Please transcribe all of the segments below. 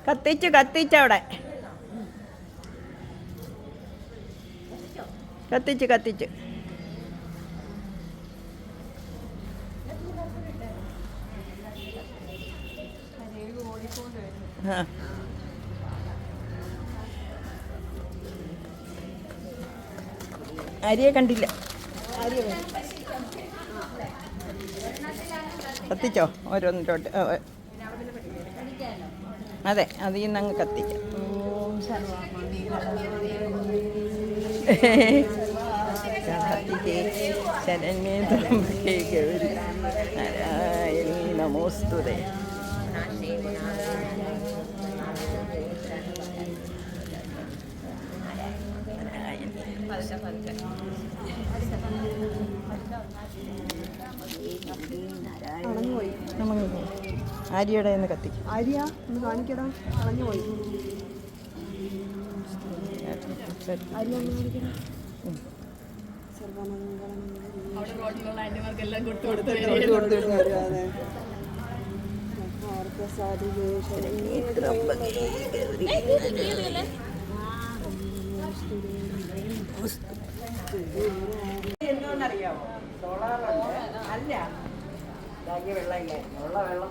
കത്തിച്ചു കത്തിച്ചവിടെ കത്തിച്ച് ആ അരിയെ കണ്ടില്ല. കത്തിച്ചോ ഓരോന്നിലോട്ട്. അതെ അതിൽ നിന്ന് അങ്ങ് കത്തിക്കാം. ശരണ്യേ ത്രയംബകേ ഗൗരി നാരായണീ നമോസ്തുതേ. ആര്യയുടെ ഒന്ന് കത്തിക്കും. ആര്യ ഒന്ന് കാണിക്കടാ, കളഞ്ഞു പോയി. എന്തോന്നറിയാമോ, സോളാറുണ്ട്. അല്ല വെള്ളമില്ലേ, ഉള്ള വെള്ളം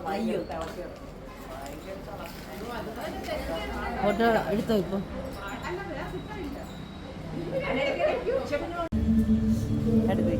ഫോട്ടോ എടുത്തോ ഇപ്പം. അടുത്ത്